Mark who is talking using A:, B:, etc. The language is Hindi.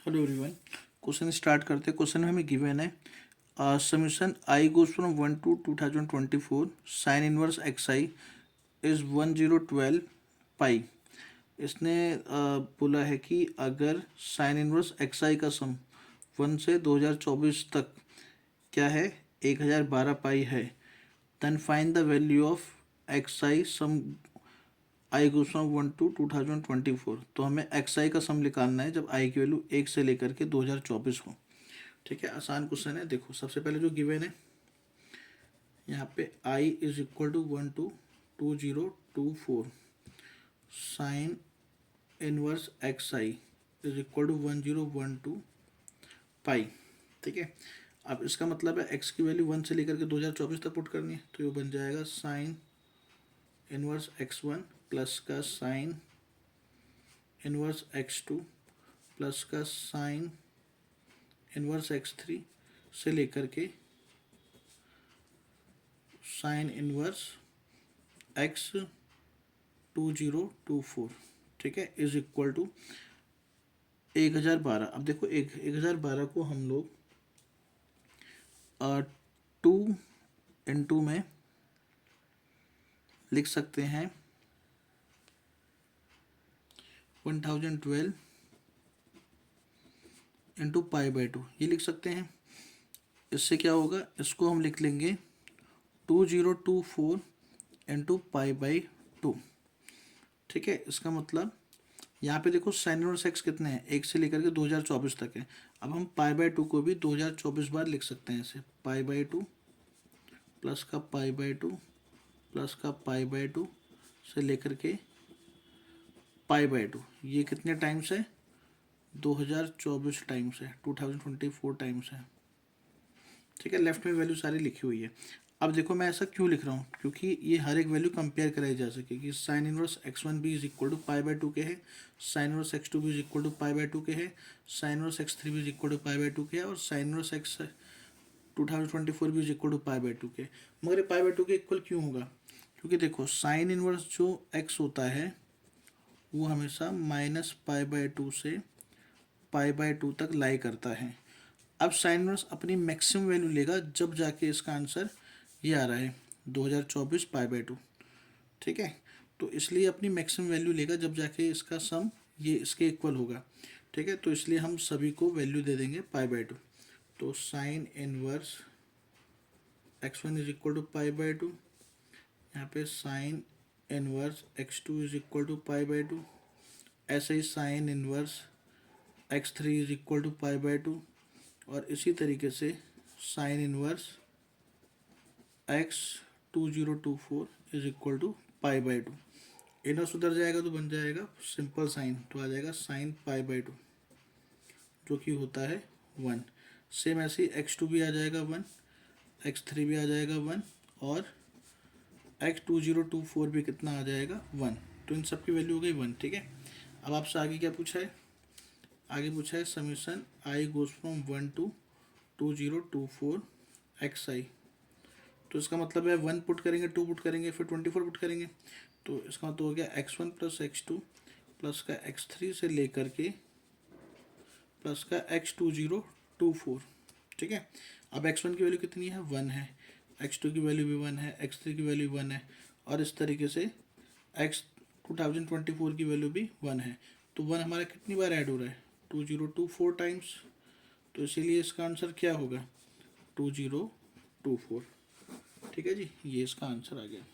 A: Hello everyone. क्वेश्चन स्टार्ट करते। क्वेश्चन में हमें गिवन है summation i goes from 1 to 2024 sine inverse X I is 1012 पाई। इसने बोला है कि अगर साइन इनवर्स एक्स आई का सम 1 से 2024 तक क्या है 1012 पाई है, then find the value of X I sum I goes from 1 to 2024। तो हमें एक्स आई का सम निकालना है जब आई की वैल्यू 1 से लेकर के 2024 हो। ठीक है, आसान क्वेश्चन है। देखो सबसे पहले जो गिवन है यहाँ पे I is equal to 1 to 2024 sine inverse X I is equal to 1012 pi. ठीक है, अब इसका मतलब है एक्स की वैल्यू 1 से लेकर के 2024 तक पुट करनी है, तो ये बन जाएगा sine inverse x one plus का sine inverse x two plus का साइन इनवर्स एक्स थ्री से लेकर के साइन इनवर्स एक्स 2024। ठीक है, इज इक्वल टू 1012। अब देखो 1012 को हम लोग 2 में लिख सकते हैं 1012 इंटू पाई बाई 2 ये लिख सकते हैं। इससे क्या होगा, इसको हम लिख लेंगे 2024 इंटू पाई बाई 2। ठीक है, इसका मतलब यहाँ पे देखो साइन इनवर्स एक्स कितने हैं, 1 से लेकर के 2024 तक है। अब हम पाई बाई 2 को भी 2024 बार लिख सकते हैं। ऐसे पाई बाई 2 प्लस का पाई बाई 2 प्लस का पाई बाई 2 से लेकर के पाई बाई 2, ये कितने टाइम्स है 2024 टाइम्स है, 2024 टाइम्स है। ठीक है, लेफ्ट में वैल्यू सारी लिखी हुई है। अब देखो मैं ऐसा क्यों लिख रहा हूँ, क्योंकि ये हर एक वैल्यू कंपेयर कराई जा सके कि साइन इनवर्स एक्स वन भी is equal to pi by 2 के है, साइन इनवर्स एक्स टू भी is equal to pi by 2 के है, साइन इनवर्स एक्स थ्री भी is equal to pi by 2 के है, और साइन इनवर्स एक्स 2024 भी is equal to pi by 2 के। मगर पाई बाई 2 के इक्वल क्यों होगा, क्योंकि देखो साइन इनवर्स जो एक्स होता है वो हमेशा माइनस पाई बाई 2 से पाई बाई 2 तक लाई करता है। अब साइन इनवर्स अपनी मैक्सिमम वैल्यू लेगा जब जाके इसका आंसर ये आ रहा है 2024 पाई बाई 2। ठीक है, तो इसलिए अपनी मैक्सिमम वैल्यू लेगा जब जाके इसका सम ये इसके इक्वल होगा। ठीक है, तो इसलिए हम सभी को वैल्यू दे देंगे पाई बाई 2। तो sine inverse x one is equal to pi by 2, यहाँ पे sine inverse x two is equal to pi by 2, ऐसे ही sine inverse x three is equal to pi by 2, और इसी तरीके से sine inverse x 2024 is equal to pi by 2। Inverse सुधर जाएगा तो बन जाएगा सिंपल साइन, तो आ जाएगा साइन पाई बाई 2 जो कि होता है 1। सेम ऐसे ही एक्स टू भी आ जाएगा 1, एक्स थ्री भी आ जाएगा 1, और एक्स 2024 भी कितना आ जाएगा 1। तो इन सब की वैल्यू हो गई 1। ठीक है, अब आपसे आगे क्या पूछा है, आगे पूछा है summation i goes from 1 to 2024 x i. तो इसका मतलब है 1 पुट करेंगे, 2 पुट करेंगे, फिर 24 पुट करेंगे। तो इसका मतलब हो गया x1 प्लस x2 प्लस का x3 से लेकर के प्लस का x2024। ठीक है, अब x1 की वैल्यू कितनी है 1 है, x2 की वैल्यू भी 1 है, x3 की वैल्यू 1 है, और इस तरीके से x 2024 की वैल्यू भी 1 है। तो 1 हमारा कितनी बार ऐड हो रहा है 2024 टाइम्स। तो इसीलिए इसका आंसर क्या होगा 2024। ठीक है जी, ये इसका आंसर आ गया।